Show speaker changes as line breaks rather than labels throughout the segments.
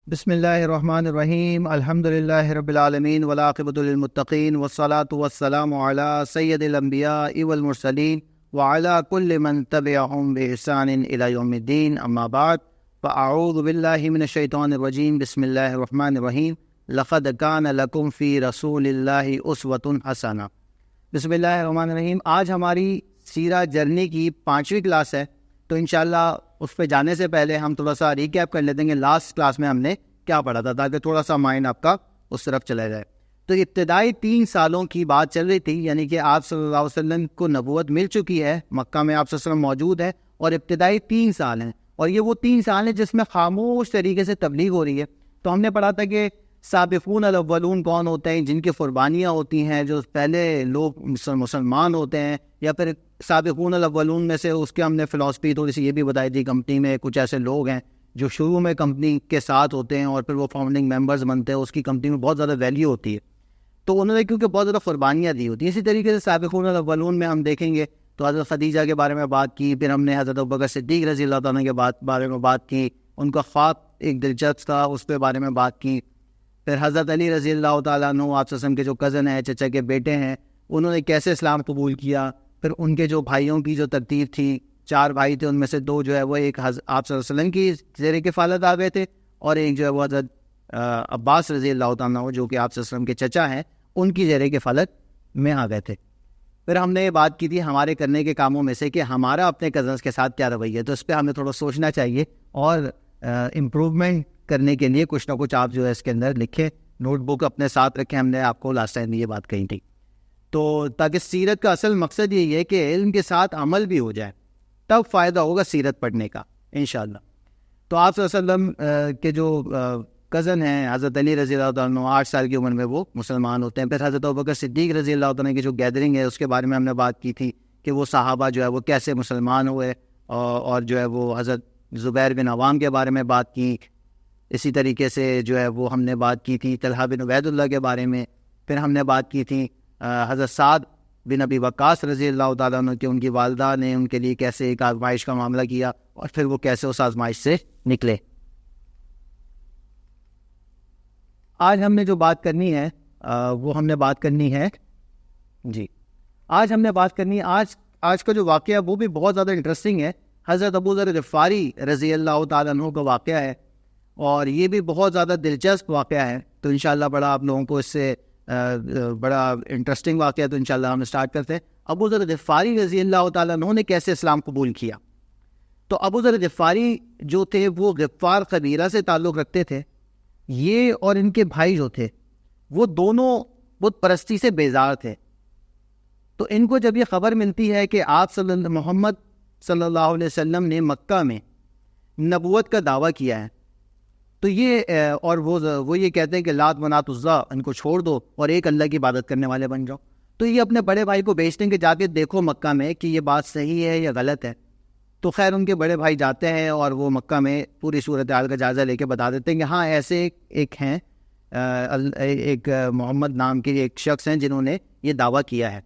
بسم اللہ الرحمن الرحیم الحمد للہ رب العالمین والعاقبۃ للمتقین والصلاة والسلام علی سید الانبیاء والمرسلین وعلی کل من تبعهم بإحسان الی یوم الدین اما بعد فاعوذ باللہ من الشیطان الرجیم بسم اللہ الرحمن الرحیم لقد کان لکم فی رسول اللہ اسوۃ حسنہ۔ بسم اللہ الرحمن الرحیم۔ آج ہماری سیرہ جرنی کی 5ویں کلاس ہے، تو انشاءاللہ اس پہ جانے سے پہلے ہم تھوڑا سا ریکیپ کر لیتے ہیں لاسٹ کلاس میں ہم نے کیا پڑھا تھا، تاکہ تھوڑا سا مائنڈ آپ کا اس طرف چلا جائے۔ تو ابتدائی 3 سالوں کی بات چل رہی تھی، یعنی کہ آپ صلی اللہ علیہ وسلم کو نبوت مل چکی ہے، مکہ میں آپ صلی اللہ علیہ وسلم موجود ہے، اور ابتدائی 3 سال ہیں، اور یہ وہ 3 سال ہیں جس میں خاموش طریقے سے تبلیغ ہو رہی ہے۔ تو ہم نے پڑھا تھا کہ سابقون الاولون کون ہوتے ہیں، جن کی قربانیاں ہوتی ہیں، جو پہلے لوگ مسلمان ہوتے ہیں، یا پھر سابقون الاولون میں سے اس کے ہم نے فلسفی تھوڑی سی یہ بھی بتائی تھی، کمپنی میں کچھ ایسے لوگ ہیں جو شروع میں کمپنی کے ساتھ ہوتے ہیں اور پھر وہ فاؤنڈنگ ممبرز بنتے ہیں، اس کی کمپنی میں بہت زیادہ ویلیو ہوتی ہے، تو انہوں نے کیونکہ بہت زیادہ قربانیاں دی ہوتی ہیں۔ اسی طریقے سے سابقون الاولون میں ہم دیکھیں گے تو حضرت خدیجہ کے بارے میں بات کی، پھر ہم نے حضرت ابوبکر صدیق رضی اللہ تعالیٰ کے بارے میں بات کی، ان کا خواب ایک دلچسپ تھا، اس کے بارے میں بات کی۔ پھر حضرت علی رضی اللہ تعالیٰ عنہ آپ صلی اللہ علیہ وسلم کے جو کزن ہیں، چچا کے بیٹے ہیں، انہوں نے کیسے اسلام قبول کیا۔ پھر ان کے جو بھائیوں کی جو ترتیب تھی، 4 بھائی تھے، ان میں سے 2 جو ہے وہ ایک آپ صلی اللہ علیہ وسلم کی زیر کفالت آ گئے تھے، اور ایک جو ہے وہ حضرت عباس رضی اللہ تعالیٰ عنہ جو کہ آپ صلی اللہ علیہ وسلم کے چچا ہیں، ان کی زیر کفالت میں آ گئے تھے۔ پھر ہم نے یہ بات کی تھی ہمارے کرنے کے کاموں میں سے کہ ہمارا اپنے کزنس کے ساتھ کیا رویہ ہے، تو اس پہ ہمیں تھوڑا سوچنا چاہیے، اور امپروومنٹ کرنے کے لیے کچھ نہ کچھ آپ جو ہے اس کے اندر لکھیں، نوٹ بک اپنے ساتھ رکھیں۔ ہم نے آپ کو لاسٹ ٹائم یہ بات کہی تھی، تو تاکہ سیرت کا اصل مقصد یہی ہے کہ علم کے ساتھ عمل بھی ہو جائے، تب فائدہ ہوگا سیرت پڑھنے کا انشاءاللہ۔ تو آپ صلی اللہ علیہ وسلم کے جو کزن ہیں حضرت علی رضی اللہ تعالیٰ عنہ، 8 سال کی عمر میں وہ مسلمان ہوتے ہیں۔ پھر حضرت ابوبکر صدیق رضی اللہ تعالیٰ کی جو گیدرنگ ہے اس کے بارے میں ہم نے بات کی تھی کہ وہ صحابہ جو ہے وہ کیسے مسلمان ہوئے، اور جو ہے وہ حضرت زبیر بن عوام کے بارے میں بات کی۔ اسی طریقے سے جو ہے وہ ہم نے بات کی تھی طلحہ بن عبید اللہ کے بارے میں۔ پھر ہم نے بات کی تھی حضرت سعد بن ابی وقاص رضی اللہ تعالیٰ عنہ کہ ان کی والدہ نے ان کے لیے کیسے ایک آزمائش کا معاملہ کیا، اور پھر وہ کیسے اس آزمائش سے نکلے۔ آج ہم نے جو بات کرنی ہے وہ ہم نے بات کرنی ہے آج کا جو واقعہ وہ بھی بہت زیادہ انٹرسٹنگ ہے۔ حضرت ابو ذر غفاری رضی اللہ تعالیٰ عنہ کا واقعہ ہے، اور یہ بھی بہت زیادہ دلچسپ واقعہ ہے، تو انشاءاللہ بڑا آپ لوگوں کو اس سے بڑا انٹرسٹنگ واقعہ، تو انشاءاللہ ہم اسٹارٹ کرتے ہیں۔ ابو ذر غفاری رضی اللہ تعالیٰ عنہ نے کیسے اسلام قبول کیا؟ تو ابو ذر غفاری جو تھے وہ غفار قبیلہ سے تعلق رکھتے تھے۔ یہ اور ان کے بھائی جو تھے وہ دونوں بت پرستی سے بیزار تھے۔ تو ان کو جب یہ خبر ملتی ہے کہ آپ محمد صلی اللہ علیہ وسلم نے مکہ میں نبوت کا دعویٰ کیا ہے، تو یہ اور وہ یہ کہتے ہیں کہ لات منات عزا ان کو چھوڑ دو اور ایک اللہ کی عبادت کرنے والے بن جاؤ، تو یہ اپنے بڑے بھائی کو بھیجتے ہیں کہ جا کے دیکھو مکہ میں کہ یہ بات صحیح ہے یا غلط ہے۔ تو خیر ان کے بڑے بھائی جاتے ہیں اور وہ مکہ میں پوری صورتحال کا جائزہ لے کے بتا دیتے ہیں کہ ہاں ایسے ایک ہیں ایک محمد نام کے ایک شخص ہیں جنہوں نے یہ دعویٰ کیا ہے۔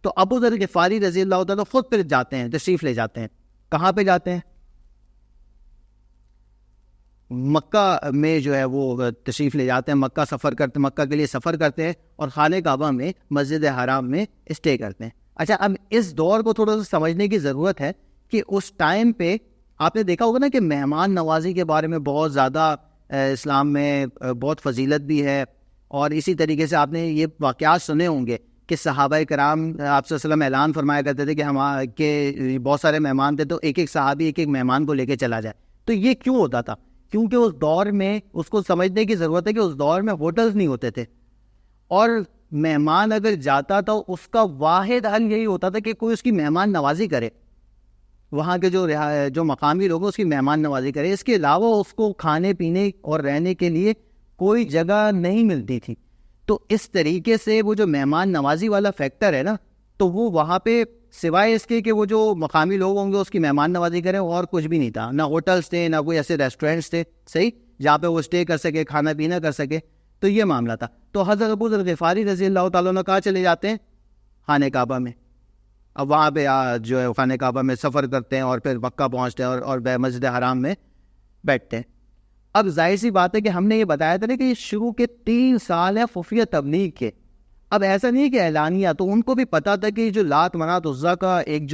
تو ابو ذر غفاری رضی اللہ تعالیٰ خود پھر جاتے ہیں، تشریف لے جاتے ہیں۔ کہاں پہ جاتے ہیں؟ مکہ میں جو ہے وہ تشریف لے جاتے ہیں، مکہ کے لیے سفر کرتے ہیں، اور خانہ کعبہ میں مسجد حرام میں اسٹے کرتے ہیں۔ اچھا، اب اس دور کو تھوڑا سا سمجھنے کی ضرورت ہے کہ اس ٹائم پہ آپ نے دیکھا ہوگا نا کہ مہمان نوازی کے بارے میں بہت زیادہ اسلام میں بہت فضیلت بھی ہے، اور اسی طریقے سے آپ نے یہ واقعات سنے ہوں گے کہ صحابہ کرام آپ صلی اللہ علیہ وسلم اعلان فرمایا کرتے تھے کہ بہت سارے مہمان تھے تو ایک ایک صحابی ایک ایک مہمان کو لے کے چلا جائے۔ تو یہ کیوں ہوتا تھا؟ کیونکہ اس دور میں اس کو سمجھنے کی ضرورت ہے کہ اس دور میں ہوٹلز نہیں ہوتے تھے، اور مہمان اگر جاتا تو اس کا واحد حل یہی ہوتا تھا کہ کوئی اس کی مہمان نوازی کرے، وہاں کے جو مقامی لوگ اس کی مہمان نوازی کرے۔ اس کے علاوہ اس کو کھانے پینے اور رہنے کے لیے کوئی جگہ نہیں ملتی تھی۔ تو اس طریقے سے وہ جو مہمان نوازی والا فیکٹر ہے نا، تو وہ وہاں پہ سوائے اس کے کہ وہ جو مقامی لوگ ہوں گے اس کی مہمان نوازی کریں، اور کچھ بھی نہیں تھا، نہ ہوٹلس تھے نہ کوئی ایسے ریسٹورینٹس تھے صحیح جہاں پہ وہ اسٹے کر سکے، کھانا پینا کر سکے۔ تو یہ معاملہ تھا۔ تو حضرت ابو ذر غفاری رضی اللہ تعالیٰ عنہ کہاں چلے جاتے ہیں؟ خانہ کعبہ میں۔ اب وہاں پہ جو ہے خانہ کعبہ میں سفر کرتے ہیں، اور پھر مکہ پہنچتے ہیں، اور مسجد حرام میں بیٹھتے ہیں۔ اب ظاہر سی بات ہے کہ ہم نے یہ بتایا تھا نا کہ شروع کے 3 سال ہیں خفیہ تبلیغ کے. اب ایسا نہیں کہ اعلانیہ, تو ان کو بھی پتا تھا کہ جو لات منات عزا کا ایک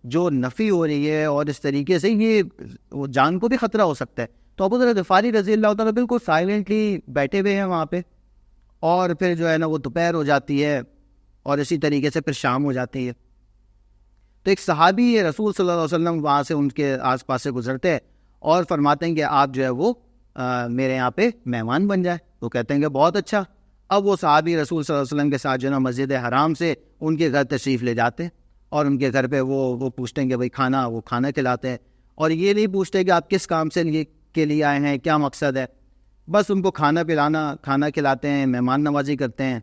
جو نفی ہو رہی ہے اور اس طریقے سے یہ جان کو بھی خطرہ ہو سکتا ہے. تو ابو ذر غفاری رضی اللہ تعالیٰ بالکل سائلنٹلی بیٹھے ہوئے ہیں وہاں پہ, اور پھر جو ہے نا وہ دوپہر ہو جاتی ہے اور اسی طریقے سے پھر شام ہو جاتی ہے. تو ایک صحابی رسول صلی اللہ علیہ وسلم وہاں سے ان کے آس پاس سے گزرتے ہیں اور فرماتے ہیں کہ آپ جو ہے وہ میرے یہاں پہ مہمان بن جائے. وہ کہتے ہیں کہ بہت اچھا. اب وہ صحابی رسول صلی اللہ علیہ وسلم کے ساتھ جو ہے نا مسجد حرام سے ان کے گھر تشریف لے جاتے ہیں, اور ان کے گھر پہ وہ پوچھتے ہیں کہ بھائی کھانا کھلاتے ہیں, اور یہ نہیں پوچھتے کہ آپ کس کام سے کے لیے آئے ہیں, کیا مقصد ہے. بس ان کو کھانا کھلاتے ہیں, مہمان نوازی کرتے ہیں.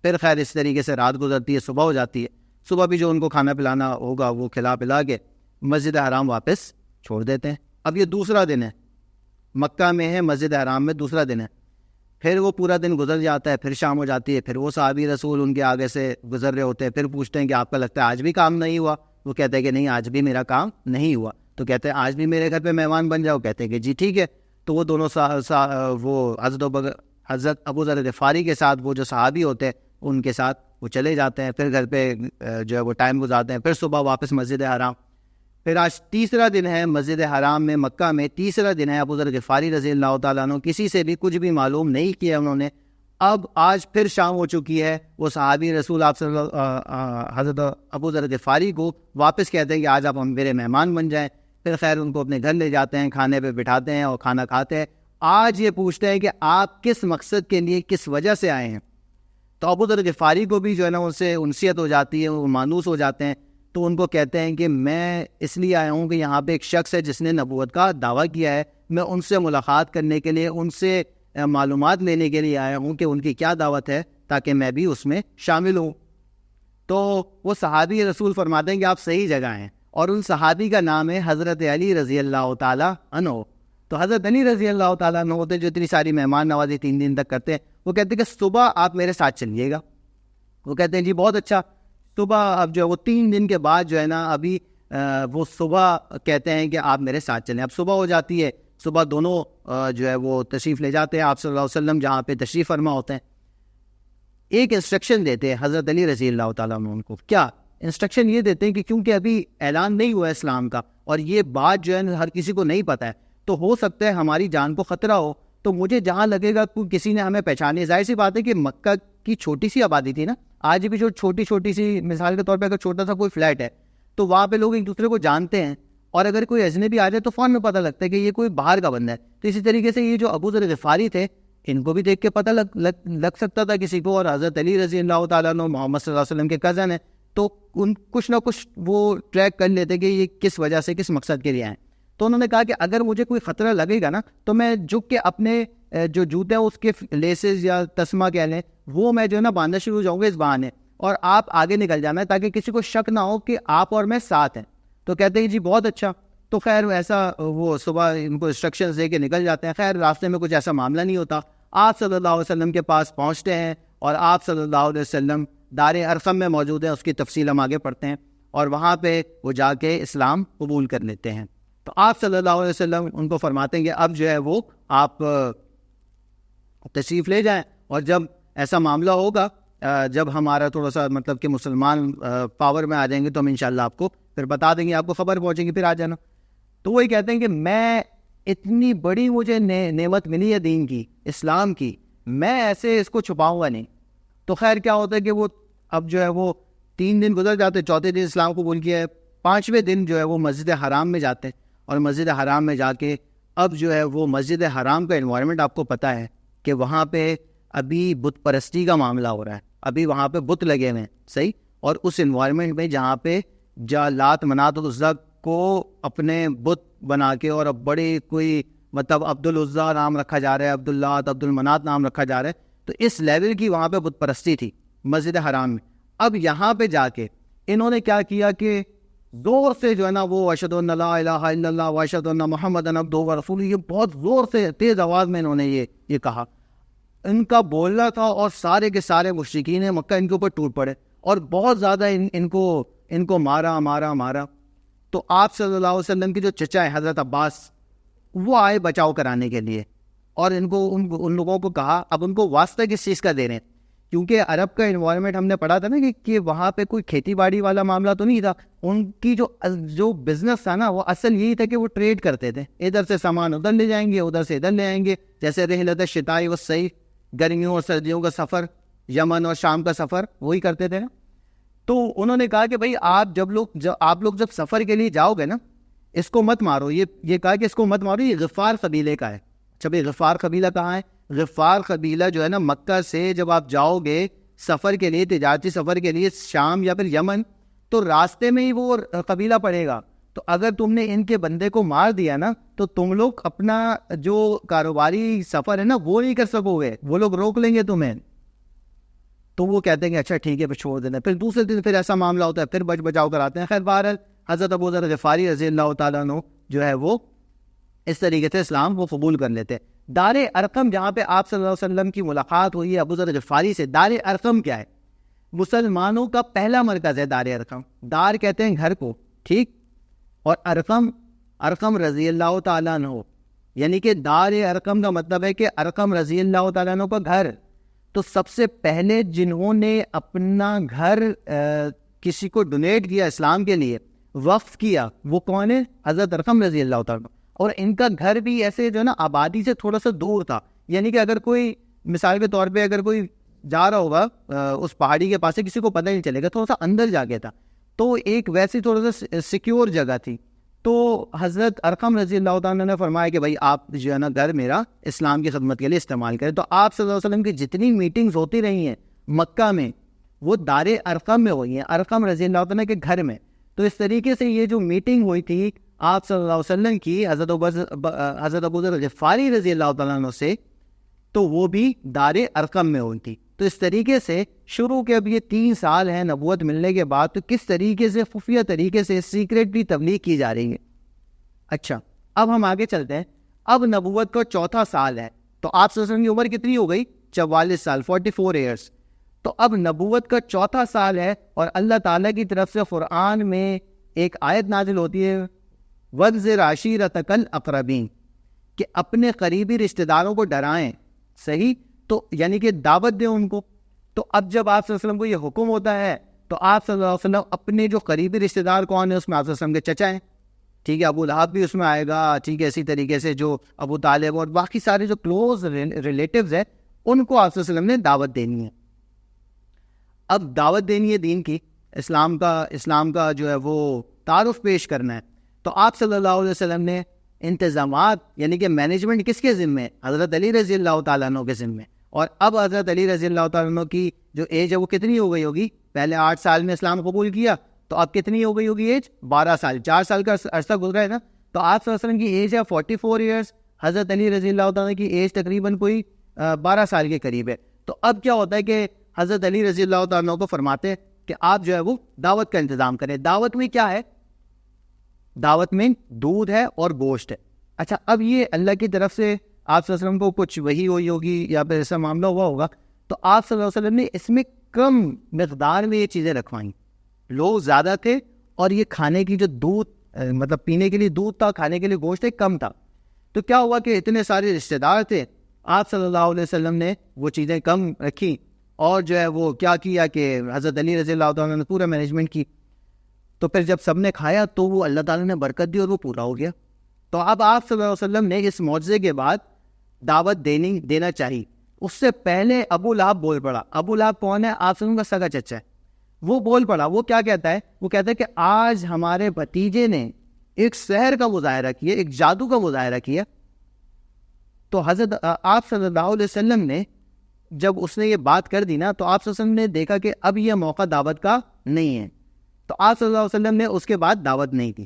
پھر خیر اس طریقے سے رات گزرتی ہے, صبح ہو جاتی ہے. صبح بھی جو ان کو کھانا پلانا ہوگا وہ کھلا پلا کے مسجد حرام واپس چھوڑ دیتے ہیں. اب یہ دوسرا دن ہے, مکہ میں ہے, مسجد حرام میں دوسرا دن ہے. پھر وہ پورا دن گزر جاتا ہے, پھر شام ہو جاتی ہے. پھر وہ صحابی رسول ان کے آگے سے گزر رہے ہوتے ہیں, پھر پوچھتے ہیں کہ آپ کا لگتا ہے آج بھی کام نہیں ہوا. وہ کہتے ہیں کہ نہیں, آج بھی میرا کام نہیں ہوا. تو کہتے ہیں آج بھی میرے گھر پہ مہمان بن جاؤ. کہتے ہیں کہ جی ٹھیک ہے. تو وہ دونوں وہ حضرت ابو ذر غفاری کے ساتھ وہ جو صحابی ہوتے ہیں ان کے ساتھ وہ چلے جاتے ہیں. پھر گھر پہ جو ہے وہ ٹائم گزارتے ہیں. پھر صبح واپس مسجد حرام. پھر آج تیسرا دن ہے مسجد حرام میں, مکہ میں تیسرا دن ہے. ابو ذر غفاری رضی اللہ تعالیٰ عنہ کسی سے بھی کچھ بھی معلوم نہیں کیا انہوں نے. اب آج پھر شام ہو چکی ہے. وہ صحابی رسول آپ حضرت ابو ذر غفاری کو واپس کہتے ہیں کہ آج آپ میرے مہمان بن جائیں. پھر خیر ان کو اپنے گھر لے جاتے ہیں, کھانے پہ بٹھاتے ہیں اور کھانا کھاتے ہیں. آج یہ پوچھتے ہیں کہ آپ کس مقصد کے لیے, کس وجہ سے آئے ہیں. تو ابو ذر غفاری کو بھی جو ہے نا ان سے انسیت ہو جاتی ہے, وہ مانوس ہو جاتے ہیں. تو ان کو کہتے ہیں کہ میں اس لیے آیا ہوں کہ یہاں پہ ایک شخص ہے جس نے نبوت کا دعویٰ کیا ہے. میں ان سے ملاقات کرنے کے لیے, ان سے معلومات لینے کے لیے آیا ہوں کہ ان کی کیا دعوت ہے, تاکہ میں بھی اس میں شامل ہوں. تو وہ صحابی رسول فرماتے ہیں کہ آپ صحیح جگہ ہیں, اور ان صحابی کا نام ہے حضرت علی رضی اللہ تعالیٰ عنہ. تو حضرت علی رضی اللہ تعالیٰ عنہ ہوتے جو اتنی ساری مہمان نوازی 3 دن تک کرتے ہیں. وہ کہتے ہیں کہ صبح آپ میرے ساتھ چلیے گا. وہ کہتے ہیں جی بہت اچھا. صبح اب جو ہے وہ 3 دن کے بعد جو ہے نا ابھی وہ صبح کہتے ہیں کہ آپ میرے ساتھ چلیں. اب صبح ہو جاتی ہے. صبح دونوں جو ہے وہ تشریف لے جاتے ہیں آپ صلی اللہ علیہ وسلم جہاں پہ تشریف فرما ہوتے ہیں. ایک انسٹرکشن دیتے ہیں حضرت علی رضی اللہ تعالیٰ عنہ. ان کو کیا انسٹرکشن یہ دیتے ہیں کہ کیونکہ ابھی اعلان نہیں ہوا ہے اسلام کا, اور یہ بات جو ہے ہر کسی کو نہیں پتہ ہے, تو ہو سکتا ہے ہماری جان کو خطرہ ہو. تو مجھے جہاں لگے گا کسی نے ہمیں پہچانے. ظاہر سی بات ہے کہ مکہ کی چھوٹی سی آبادی تھی نا. آج بھی جو چھوٹی سی مثال کے طور پہ اگر چھوٹا سا کوئی فلیٹ ہے تو وہاں پہ لوگ ایک دوسرے کو جانتے ہیں, اور اگر کوئی اجنبی آ جائے تو فوراً میں پتہ لگتا ہے کہ یہ کوئی باہر کا بندہ ہے. تو اسی طریقے سے یہ جو ابو ذر غفاری تھے, ان کو بھی دیکھ کے پتہ لگ سکتا تھا کسی کو. اور حضرت علی رضی اللہ تعالیٰ عنہ محمد صلی اللہ علیہ وسلم کے کزن ہیں, تو ان کچھ نہ کچھ وہ ٹریک کر لیتے کہ یہ کس وجہ سے, کس مقصد کے لیے آئیں. تو انہوں نے کہا کہ اگر مجھے کوئی خطرہ لگے گا نا تو میں جھک کے اپنے جو جوتے ہیں اس کے لیسز یا تسمہ کہہ لیں وہ میں جو ہے نا باندھنا شروع ہو جاؤں گا اس بہانے, اور آپ آگے نکل جانا ہے تاکہ کسی کو شک نہ ہو کہ آپ اور میں ساتھ ہیں. تو کہتے ہیں جی بہت اچھا. تو خیر ایسا وہ صبح ان کو انسٹرکشنز دے کے نکل جاتے ہیں. خیر راستے میں کچھ ایسا معاملہ نہیں ہوتا. آپ صلی اللہ علیہ وسلم کے پاس پہنچتے ہیں, اور آپ صلی اللہ علیہ وسلم دار ارقم میں موجود ہیں. اس کی تفصیل ہم آگے پڑھتے ہیں, اور وہاں پہ وہ جا کے اسلام قبول کر لیتے ہیں. تو آپ صلی اللہ علیہ وسلم ان کو فرماتے ہیں کہ اب جو ہے وہ آپ تشریف لے جائیں, اور جب ایسا معاملہ ہوگا, جب ہمارا تھوڑا سا مطلب کہ مسلمان پاور میں آ جائیں گے تو ہم انشاءاللہ آپ کو پھر بتا دیں گے, آپ کو خبر پہنچے گی, پھر آ جانا. تو وہی کہتے ہیں کہ میں اتنی بڑی مجھے نعمت ملی ہے دین کی, اسلام کی, میں ایسے اس کو چھپاؤں گا نہیں. تو خیر کیا ہوتا ہے کہ وہ اب جو ہے وہ 3 دن گزر جاتے, چوتھے دن اسلام قبول کیا ہے, 5ویں دن جو ہے وہ مسجد حرام میں جاتے ہیں, اور مسجد حرام میں جا کے اب جو ہے وہ مسجد حرام کا انوائرمنٹ آپ کو پتہ ہے کہ وہاں پہ ابھی بت پرستی کا معاملہ ہو رہا ہے, ابھی وہاں پہ بت لگے ہوئے ہیں, صحیح. اور اس انوائرمنٹ میں جہاں پہ لات منات العزا کو اپنے بت بنا کے, اور اب بڑے کوئی مطلب عبد العزا نام رکھا جا رہا ہے, عبد اللات, عبد المنات نام رکھا جا رہا ہے. تو اس لیول کی وہاں پہ بت پرستی تھی مسجد حرام میں. اب یہاں پہ جا کے انہوں نے کیا کیا کہ زور سے جو ہے نا وہ اشہد ان لا الہ الا اللہ و اشہد ان محمد عبدہ و رسولہ, یہ بہت زور سے تیز آواز میں انہوں نے یہ کہا. ان کا بولنا تھا, اور سارے کے سارے مشرکین مکہ ان کے اوپر ٹوٹ پڑے, اور بہت زیادہ ان کو مارا. تو آپ صلی اللہ علیہ وسلم کے جو چچا ہے حضرت عباس, وہ آئے بچاؤ کرانے کے لیے. اور ان لوگوں کو کہا اب ان کو واسطہ کس چیز کا دے رہے ہیں, کیونکہ عرب کا انوائرمنٹ ہم نے پڑھا تھا نا کہ وہاں پہ کوئی کھیتی باڑی والا معاملہ تو نہیں تھا. ان کی جو بزنس تھا نا وہ اصل یہی تھا کہ وہ ٹریڈ کرتے تھے, ادھر سے سامان ادھر لے جائیں گے, ادھر سے ادھر لے آئیں گے. جیسے رحلت الشتاء والصیف, گرمیوں اور سردیوں کا سفر, یمن اور شام کا سفر, وہی کرتے تھے نا. تو انہوں نے کہا کہ بھائی آپ لوگ جب سفر کے لیے جاؤ گے نا, اس کو مت مارو. یہ کہا کہ اس کو مت مارو, یہ غفار قبیلے کا ہے. اچھا بھائی غفار قبیلہ کہاں ہے؟ غفار قبیلہ جو ہے نا مکہ سے جب آپ جاؤ گے سفر کے لیے, تجارتی سفر کے لیے شام یا پھر یمن, تو راستے میں ہی وہ قبیلہ پڑے گا. تو اگر تم نے ان کے بندے کو مار دیا نا تو تم لوگ اپنا جو کاروباری سفر ہے نا وہ نہیں کر سکو گے, وہ لوگ روک لیں گے تمہیں. تو وہ کہتے ہیں کہ اچھا ٹھیک ہے پھر چھوڑ دینا. پھر دوسرے دن پھر ایسا معاملہ ہوتا ہے, پھر بچ بچاؤ کراتے ہیں. خیر بہرحال حضرت ابو ذر غفاری رضی اللہ تعالیٰ عنہ جو ہے وہ اس طریقے سے اسلام وہ قبول کر لیتے. دار ارقم جہاں پہ آپ صلی اللہ علیہ وسلم کی ملاقات ہوئی ہے ابو ذر غفاری سے, دار ارقم کیا ہے؟ مسلمانوں کا پہلا مرکز ہے دار ارقم. دار کہتے ہیں گھر کو, ٹھیک, اور ارقم رضی اللہ تعالیٰ عنہ, یعنی کہ دار ارقم کا مطلب ہے کہ ارقم رضی اللہ تعالیٰ عنہ کا گھر. تو سب سے پہلے جنہوں نے اپنا گھر کسی کو ڈونیٹ کیا اسلام کے لیے, وقف کیا, وہ کون ہے؟ حضرت ارقم رضی اللہ تعالیٰ. اور ان کا گھر بھی ایسے جو ہے نا آبادی سے تھوڑا سا دور تھا, یعنی کہ اگر کوئی مثال کے طور پہ اگر کوئی جا رہا ہوگا اس پہاڑی کے پاس سے, کسی کو پتہ نہیں چلے گا, تھوڑا سا اندر جا کے تھا, تو ایک ویسی تھوڑا سا سیکیور جگہ تھی. تو حضرت ارقم رضی اللہ تعالیٰ نے فرمایا کہ بھائی آپ جو ہے نا گھر میرا اسلام کی خدمت کے لیے استعمال کریں. تو آپ صلی اللہ علیہ وسلم کی جتنی میٹنگز ہوتی رہی ہیں مکہ میں وہ دار ارقم میں ہوئی ہیں, ارقم رضی اللہ تعالیٰ کے گھر میں. تو اس طریقے سے یہ جو میٹنگ ہوئی تھی آپ صلی اللہ علیہ وسلم کی حضرت ابو ذر غفاری رضی اللہ تعالیٰ عنہ سے, تو وہ بھی دار ارقم میں ہوئی تھی. تو اس طریقے سے شروع کے اب یہ 3 سال ہیں نبوت ملنے کے بعد, تو کس طریقے سے خفیہ طریقے سے سیکریٹلی تبلیغ کی جا رہی ہے. اچھا اب ہم آگے چلتے ہیں. اب نبوت کا 4تھا سال ہے, تو آپ صلی اللہ علیہ وسلم کی عمر کتنی ہو گئی؟ 44 سال, 44 ایئرس. تو اب نبوت کا 4تھا سال ہے, اور اللہ تعالیٰ کی طرف سے قرآن میں ایک آیت نازل ہوتی ہے, وَانذِرْ عَشِيرَتَكَ الْأَقْرَبِينَ, کہ اپنے قریبی رشتہ داروں کو ڈرائیں. صحیح, تو یعنی کہ دعوت دیں ان کو. تو اب جب آپ صلی اللہ علیہ وسلم کو یہ حکم ہوتا ہے تو آپ صلی اللہ علیہ وسلم اپنے جو قریبی رشتہ دار کون ہیں, اس میں آپ صلی اللہ علیہ وسلم کے چچا ہیں, ٹھیک ہے, ابو لہب بھی اس میں آئے گا, ٹھیک ہے, اسی طریقے سے جو ابو طالب اور باقی سارے جو کلوز ریلیٹیوز ہیں ان کو آپ صلی اللہ علیہ وسلم نے دعوت دینی ہے. اب دعوت دینی ہے دین کی, اسلام کا جو ہے وہ تعارف پیش کرنا ہے. تو آپ صلی اللہ علیہ وسلم نے انتظامات یعنی کہ مینجمنٹ کس کے ذمے؟ حضرت علی رضی اللہ تعالیٰ عنہ کے ذمے. اور اب حضرت علی رضی اللہ تعالیٰ عنہ کی جو ایج ہے وہ کتنی ہو گئی ہوگی؟ پہلے 8 سال میں اسلام قبول کیا, تو اب کتنی ہو گئی ہوگی ایج؟ 12 سال, 4 سال کا عرصہ گزرا ہے نا. تو آپ صلی اللہ علیہ وسلم کی ایج ہے 44 ایئرس, حضرت علی رضی اللہ تعالیٰ کی ایج تقریباً کوئی 12 سال کے قریب ہے. تو اب کیا ہوتا ہے کہ حضرت علی رضی اللہ تعالیٰ کو فرماتے ہیں کہ آپ جو ہے وہ دعوت کا انتظام کریں. دعوت میں کیا ہے؟ دعوت میں دودھ ہے اور گوشت ہے. اچھا اب یہ اللہ کی طرف سے آپ صلی اللہ علیہ وسلم کو کچھ وحی ہوئی ہوگی یا پھر ایسا معاملہ ہوا ہوگا, تو آپ صلی اللہ علیہ وسلم نے اس میں کم مقدار میں یہ چیزیں رکھوائیں. لوگ زیادہ تھے اور یہ کھانے کی جو دودھ مطلب پینے کے لیے دودھ تھا, کھانے کے لیے گوشت کم تھا. تو کیا ہوا کہ اتنے سارے رشتہ دار تھے, آپ صلی اللہ علیہ وسلم نے وہ چیزیں کم رکھی اور جو ہے وہ کیا کیا کہ حضرت علی رضی اللہ تعالیٰ نے پورا مینجمنٹ کی. تو پھر جب سب نے کھایا تو وہ اللہ تعالیٰ نے برکت دی اور وہ پورا ہو گیا. تو اب آپ صلی اللہ علیہ وسلم نے اس معجزے کے بعد دعوت دینا چاہیے. اس سے پہلے ابو لہب بول پڑا. ابو لہب کون ہے؟ آپ صلی اللہ علیہ وسلم کا سگا چچا ہے. وہ بول پڑا. وہ کیا کہتا ہے؟ وہ کہتا ہے کہ آج ہمارے بھتیجے نے ایک سحر کا مظاہرہ کیا, ایک جادو کا مظاہرہ کیا. تو حضرت آپ صلی اللہ علیہ وسلم نے جب اس نے یہ بات کر دی نا, تو آپ صلی اللہ علیہ وسلم نے دیکھا کہ اب یہ موقع دعوت کا نہیں ہے, تو آپ صلی اللہ علیہ وسلم نے اس کے بعد دعوت نہیں دی.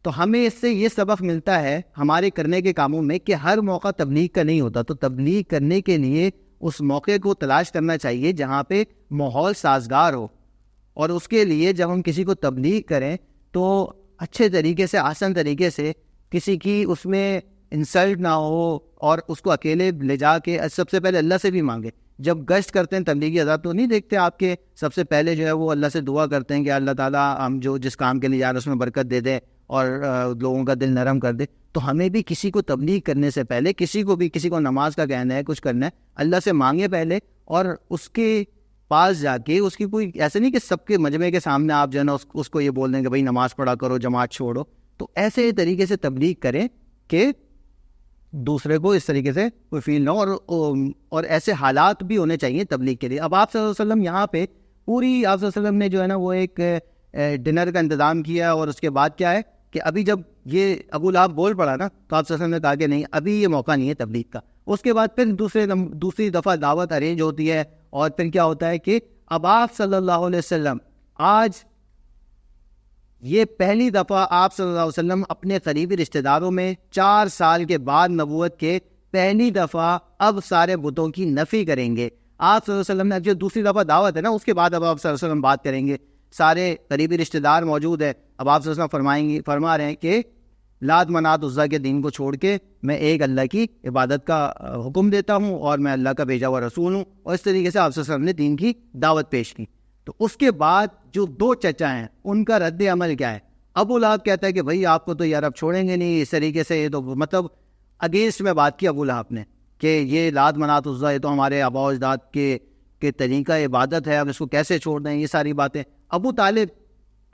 تو ہمیں اس سے یہ سبق ملتا ہے ہمارے کرنے کے کاموں میں کہ ہر موقع تبلیغ کا نہیں ہوتا. تو تبلیغ کرنے کے لیے اس موقع کو تلاش کرنا چاہیے جہاں پہ ماحول سازگار ہو, اور اس کے لیے جب ہم کسی کو تبلیغ کریں تو اچھے طریقے سے, آسان طریقے سے, کسی کی اس میں انسلٹ نہ ہو, اور اس کو اکیلے لے جا کے سب سے پہلے اللہ سے بھی مانگے. جب گشت کرتے ہیں تبلیغی حضرات تو نہیں دیکھتے آپ کے, سب سے پہلے جو ہے وہ اللہ سے دعا کرتے ہیں کہ اللہ تعالیٰ ہم جس کام کے لیے جا رہے ہیں اس میں برکت دے دے اور لوگوں کا دل نرم کر دے. تو ہمیں بھی کسی کو تبلیغ کرنے سے پہلے کسی کو نماز کا کہنا ہے، کچھ کرنا ہے، اللہ سے مانگے پہلے، اور اس کے پاس جا کے اس کی کوئی ایسے نہیں کہ سب کے مجمع کے سامنے آپ جو ہے نا اس کو یہ بول دیں کہ بھائی نماز پڑھا کرو، جماعت چھوڑو. تو ایسے طریقے سے تبلیغ کریں کہ دوسرے کو اس طریقے سے کوئی فیل نہ ہو، اور ایسے حالات بھی ہونے چاہیے تبلیغ کے لیے. اب آپ صلی اللہ علیہ وسلم یہاں پہ پوری آپ صلی اللہ علیہ وسلم نے جو ہے نا وہ ایک ڈنر کا انتظام کیا، اور اس کے بعد کیا ہے کہ ابھی جب یہ ابو لہب بول پڑا نا تو آپ صلی اللہ علیہ وسلم نے کہا کہ نہیں، ابھی یہ موقع نہیں ہے تبلیغ کا. اس کے بعد پھر دوسری دفعہ دعوت ارینج ہوتی ہے، اور پھر کیا ہوتا ہے کہ اب آپ صلی اللہ علیہ وسلم آج یہ پہلی دفعہ آپ صلی اللہ علیہ وسلم اپنے قریبی رشتہ داروں میں 4 سال کے بعد نبوت کے پہلی دفعہ اب سارے بتوں کی نفی کریں گے. آپ صلی اللہ علیہ وسلم نے جو دوسری دفعہ دعوت ہے نا، اس کے بعد اب آپ صلی اللہ علیہ وسلم بات کریں گے. سارے قریبی رشتہ دار موجود ہیں. اب آپ صلی اللہ علیہ وسلم فرما رہے ہیں کہ لات منات عزا کے دین کو چھوڑ کے میں ایک اللہ کی عبادت کا حکم دیتا ہوں، اور میں اللہ کا بھیجا ہوا رسول ہوں. اور اس طریقے سے آپ صلی اللہ علیہ وسلم نے دین کی دعوت پیش کی. تو اس کے بعد جو 2 چچا ہیں ان کا رد عمل کیا ہے؟ ابو لہب کہتا ہے کہ بھائی آپ کو تو یار اب چھوڑیں گے نہیں. اس طریقے سے یہ تو مطلب اگینسٹ میں بات کی ابو لہب نے کہ یہ لات منات عزا یہ تو ہمارے آباء و اجداد کے طریقہ عبادت ہے، اب اس کو کیسے چھوڑ دیں، یہ ساری باتیں. ابو طالب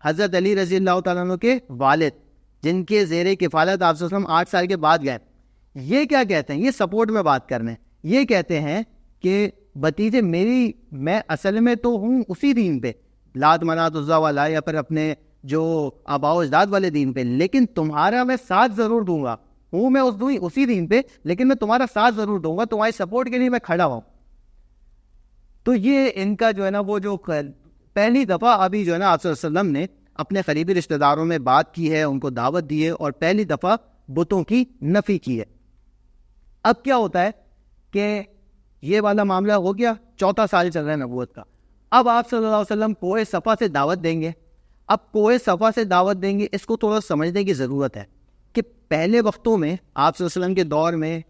حضرت علی رضی اللہ تعالیٰ عنہ کے والد، جن کے زیر کفالت آپ صلی اللہ علیہ وسلم 8 سال کے بعد گئے، یہ کیا کہتے ہیں؟ یہ سپورٹ میں بات کر رہے ہیں. یہ کہتے ہیں کہ بھتیجے میں اصل میں تو ہوں اسی دین پہ، لات منات عزا والا، یا پھر اپنے جو آباء و اجداد والے دین پہ، لیکن تمہارا میں ساتھ ضرور دوں گا. ہوں میں اسی دین پہ، لیکن میں تمہارا ساتھ ضرور دوں گا، تمہاری سپورٹ کے لیے میں کھڑا ہوں. تو یہ ان کا جو ہے نا وہ جو پہلی دفعہ ابھی جو ہے نا آپ صلی اللہ علیہ وسلم نے اپنے قریبی رشتہ داروں میں بات کی ہے، ان کو دعوت دی ہے، اور پہلی دفعہ بتوں کی نفی کی ہے. اب کیا ہوتا ہے کہ یہ والا معاملہ ہو گیا، 4 سال چل رہا ہے نبوت کا. اب آپ صلی اللہ علیہ وسلم کوہ صفا سے دعوت دیں گے. اب کوہ صفا سے دعوت دیں گے، اس کو تھوڑا سمجھنے کی ضرورت ہے کہ پہلے وقتوں میں آپ صلی اللہ علیہ وسلم کے دور میں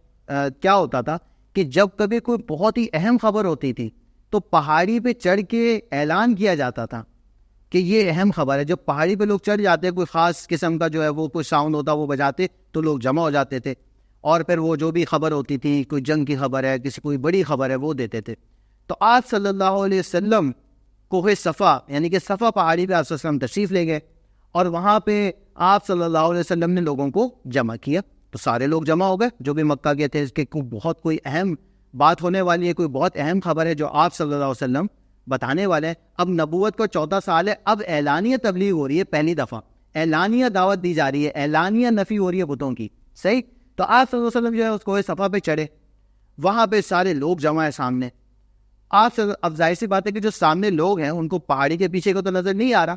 کیا ہوتا تھا کہ جب کبھی کوئی بہت ہی اہم خبر ہوتی تھی تو پہاڑی پہ چڑھ کے اعلان کیا جاتا تھا کہ یہ اہم خبر ہے. جب پہاڑی پہ لوگ چڑھ جاتے، کوئی خاص قسم کا جو ہے وہ کوئی ساؤنڈ ہوتا وہ بجاتے تو لوگ جمع ہو جاتے تھے، اور پھر وہ جو بھی خبر ہوتی تھی، کوئی جنگ کی خبر ہے، کوئی بڑی خبر ہے، وہ دیتے تھے. تو آپ صلی اللہ علیہ وسلم کوہ صفا یعنی کہ صفا پہاڑی پہ آپ صلی اللہ علیہ وسلم تشریف لے گئے، اور وہاں پہ آپ صلی اللہ علیہ وسلم نے لوگوں کو جمع کیا. تو سارے لوگ جمع ہو گئے جو بھی مکہ کے تھے، اس کے بہت کوئی اہم بات ہونے والی ہے، کوئی بہت اہم خبر ہے جو آپ صلی اللہ علیہ وسلم بتانے والے ہیں. اب نبوت کو 14 سال ہے، اب اعلانیہ تبلیغ ہو رہی ہے، پہلی دفعہ اعلانیہ دعوت دی جا رہی ہے، اعلانیہ نفی ہو رہی ہے بتوں کی. صحیح. تو آپ صلی اللہ علیہ وسلم جو ہے اس کوہ صفا پہ چڑھے، وہاں پہ سارے لوگ جمع ہے سامنے. اب ظاہر سی بات ہے کہ جو سامنے لوگ ہیں ان کو پہاڑی کے پیچھے کا تو نظر نہیں آ رہا،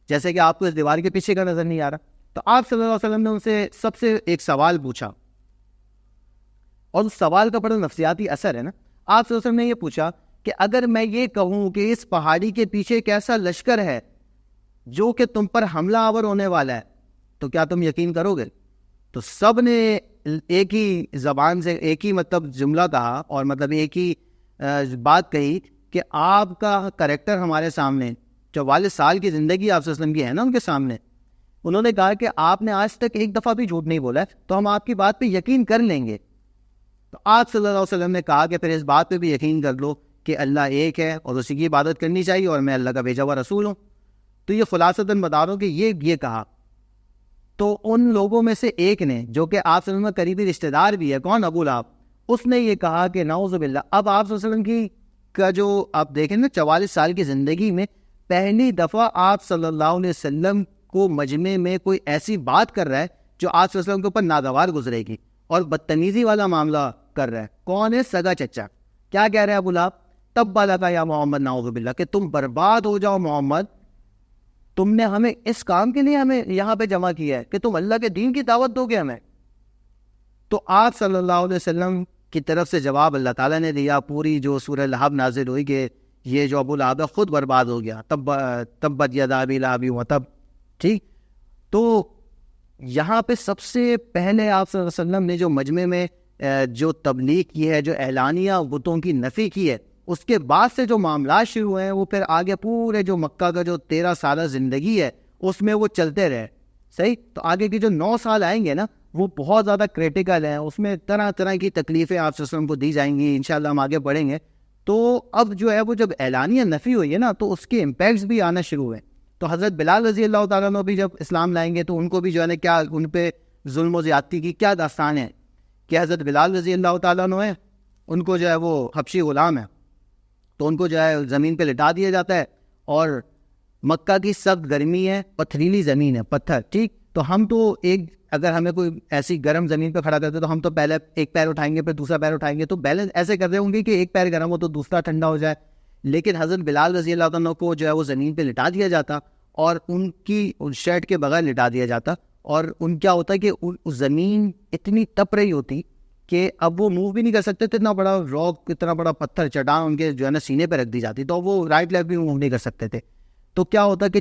جیسے کہ آپ کو اس دیوار کے پیچھے کا نظر نہیں آ رہا. تو آپ صلی اللہ علیہ وسلم نے ان سے سب سے ایک سوال پوچھا، اور اس سوال کا بڑا نفسیاتی اثر ہے نا. آپ صلی اللہ علیہ وسلم نے یہ پوچھا کہ اگر میں یہ کہوں کہ اس پہاڑی کے پیچھے ایک ایسا لشکر ہے جو کہ تم پر حملہ آور ہونے والا ہے، تو کیا تم یقین کرو گے؟ تو سب نے ایک ہی زبان سے ایک ہی مطلب جملہ کہا، اور مطلب ایک ہی بات کہی کہ آپ کا کریکٹر ہمارے سامنے، 44 سال کی زندگی آپ صلی اللہ علیہ وسلم کی ہے نا ان کے سامنے. انہوں نے کہا کہ آپ نے آج تک ایک دفعہ بھی جھوٹ نہیں بولا ہے، تو ہم آپ کی بات پہ یقین کر لیں گے. تو آپ صلی اللہ علیہ وسلم نے کہا کہ پھر اس بات پہ بھی یقین کر لو کہ اللہ ایک ہے اور اسی کی عبادت کرنی چاہیے، اور میں اللہ کا بھیجا ہوا رسول ہوں. تو یہ خلاصتاً بتا رہا ہوں کہ یہ کہا. تو ان لوگوں میں سے ایک نے جو کہ آپ صلی اللہ علیہ وسلم کا قریبی رشتہ دار بھی ہے، کون؟ ابو لہب، اس نے یہ کہا کہ نعوذ باللہ. اب آپ صلی اللہ علیہ وسلم کا جو آپ دیکھیں نا 44 سال کی زندگی میں پہلی دفعہ آپ صلی اللہ علیہ وسلم کو مجمع میں کوئی ایسی بات کر رہا ہے جو آپ صلی اللہ علیہ وسلم کے اوپر ناگوار گزرے گی، اور بدتمیزی والا معاملہ کر رہا ہے. کون ہے؟ سگا چچا. کیا کہہ رہے ہیں ابو لہب؟ تب لکا یا محمد نعوذ باللہ، کہ تم برباد ہو جاؤ محمد، تم نے ہمیں اس کام کے لیے ہمیں یہاں پہ جمع کیا ہے کہ تم اللہ کے دین کی دعوت دو گے ہمیں. تو آپ صلی اللہ علیہ وسلم کی طرف سے جواب اللہ تعالیٰ نے دیا. پوری جو سورہ لہب نازل ہوئی کہ یہ جو ابو لہب خود برباد ہو گیا، تبت یدا ابی لہب وتب. ٹھیک. تو یہاں پہ سب سے پہلے آپ صلی اللہ علیہ وسلم نے جو مجمع میں جو تبلیغ کی ہے، جو اعلانیہ بتوں کی نفی کی ہے، اس کے بعد سے جو معاملات شروع ہوئے ہیں وہ پھر آگے پورے جو مکہ کا جو 13 سالہ زندگی ہے اس میں وہ چلتے رہے. صحیح. تو آگے کی جو 9 سال آئیں گے نا، وہ بہت زیادہ کریٹیکل ہیں، اس میں طرح طرح کی تکلیفیں آپ صلی اللہ علیہ وسلم کو دی جائیں گی، انشاءاللہ ہم آگے بڑھیں گے. تو اب جو ہے وہ جب اعلانیہ نفی ہوئی ہے نا تو اس کے امپیکٹس بھی آنا شروع ہوئے. تو حضرت بلال رضی اللہ تعالیٰ عنہ بھی جب اسلام لائیں گے تو ان کو بھی جو ہے نا کیا ان پہ ظلم و زیادتی کی کیا داستان ہے کہ حضرت بلال رضی اللہ تعالیٰ عنہ ہے، ان کو جو ہے وہ حبشی غلام ہے تو ان کو جو ہے زمین پہ لٹا دیا جاتا ہے، اور مکہ کی سخت گرمی ہے، پتھریلی زمین ہے، پتھر، ٹھیک. تو ہم تو اگر ہمیں کوئی ایسی گرم زمین پہ کھڑا کرتے تو ہم تو پہلے ایک پیر اٹھائیں گے پھر دوسرا پیر اٹھائیں گے، تو بیلنس ایسے کرتے ہوں گے کہ ایک پیر گرم ہو تو دوسرا ٹھنڈا ہو جائے. لیکن حضرت بلال رضی اللہ عنہ کو جو ہے وہ زمین پہ لٹا دیا جاتا اور ان کی شرٹ کے بغیر لٹا دیا جاتا، اور ان کیا ہوتا ہے کہ زمین اتنی تپ رہی ہوتی کہ اب وہ موو بھی نہیں کر سکتے، اتنا بڑا راک، اتنا بڑا پتھر چٹان ان کے جو ہے نا سینے پہ رکھ دی جاتی تو وہ رائٹ لیفٹ بھی موو نہیں کر سکتے تھے. تو کیا ہوتا کہ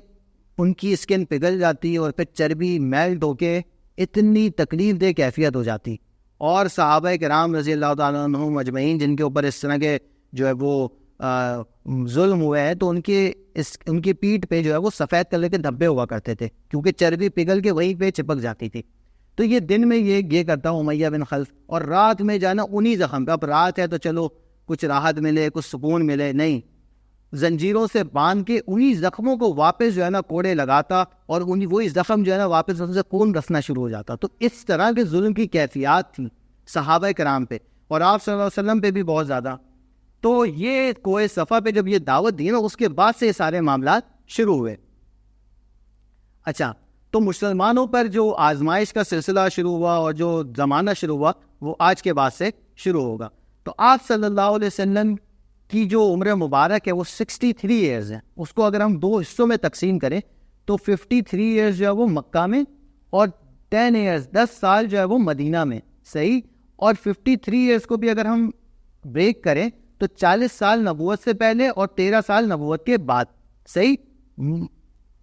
ان کی اسکن پگھل جاتی اور پھر چربی میلٹ ہو کے اتنی تکلیف دہ کیفیت ہو جاتی. اور صحابہ کرام رضی اللہ تعالیٰ عنہم اجمعین جن کے اوپر اس طرح کے جو ہے وہ ظلم ہوئے ہیں تو ان کی پیٹھ پہ جو ہے وہ سفید کلر کے دھبے ہوا کرتے تھے کیونکہ چربی پگھل کے وہیں پہ چپک جاتی تھی. تو یہ دن میں یہ کرتا ہوں امیہ بن خلف، اور رات میں جانا انہی زخم پہ. اب رات ہے تو چلو کچھ راحت ملے، کچھ سکون ملے، نہیں، زنجیروں سے باندھ کے انہی زخموں کو واپس جو ہے نا کوڑے لگاتا اور وہی زخم جو ہے نا واپس ان سے خون رسنا شروع ہو جاتا. تو اس طرح کے ظلم کی کیفیات تھیں صحابہ کرام پہ اور آپ صلی اللہ علیہ وسلم پہ بھی بہت زیادہ. تو یہ کوہ صفا پہ جب یہ دعوت دی نا اس کے بعد سے یہ سارے معاملات شروع ہوئے. اچھا، تو مسلمانوں پر جو آزمائش کا سلسلہ شروع ہوا اور جو زمانہ شروع ہوا وہ آج کے بعد سے شروع ہوگا. تو آپ صلی اللہ علیہ وسلم کی جو عمر مبارک ہے وہ 63 ایئرز ہے. اس کو اگر ہم 2 حصوں میں تقسیم کریں تو 53 ایئرز جو ہے وہ مکہ میں اور 10 ایئرز 10 سال جو ہے وہ مدینہ میں، صحیح. اور 53 ایئرز کو بھی اگر ہم بریک کریں تو 40 سال نبوت سے پہلے اور 13 سال نبوت کے بعد، صحیح،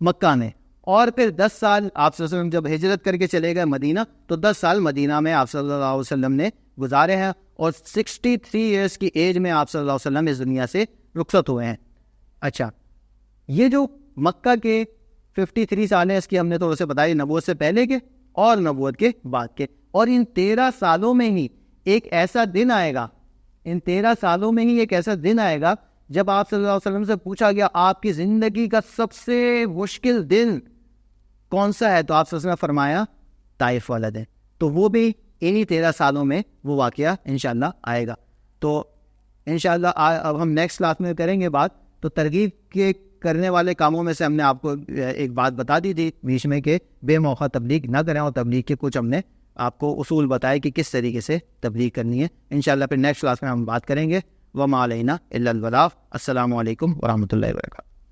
مکہ میں. اور پھر 10 سال آپ صلی اللہ علیہ وسلم جب ہجرت کر کے چلے گئے مدینہ تو 10 سال مدینہ میں آپ صلی اللہ علیہ وسلم نے گزارے ہیں، اور 63 ایئرس کی ایج میں آپ صلی اللہ علیہ وسلم اس دنیا سے رخصت ہوئے ہیں. اچھا، یہ جو مکہ کے 53 سال ہیں اس کی ہم نے تھوڑے سے بتائی، نبوت سے پہلے کے اور نبوت کے بعد کے. اور ان 13 سالوں میں ہی ایک ایسا دن آئے گا، ان 13 سالوں میں ہی ایک ایسا دن آئے گا جب آپ صلی اللہ علیہ وسلم سے پوچھا گیا آپ کی زندگی کا سب سے مشکل دن کون سا ہے، تو آپ صلی اللہ علیہ وسلم فرمایا طائف والا دن. تو وہ بھی انہی 13 سالوں میں وہ واقعہ انشاءاللہ آئے گا. تو انشاءاللہ اب ہم نیکسٹ کلاس میں کریں گے بات. تو ترغیب کے کرنے والے کاموں میں سے ہم نے آپ کو ایک بات بتا دی تھی بیچ میں کہ بے موقع تبلیغ نہ کریں، اور تبلیغ کے کچھ ہم نے آپ کو اصول بتائے کہ کس طریقے سے تبلیغ کرنی ہے. انشاءاللہ پھر نیکسٹ کلاس میں ہم بات کریں گے. وما علینا الا البلاغ. السلام علیکم ورحمۃ اللہ وبرکاتہ.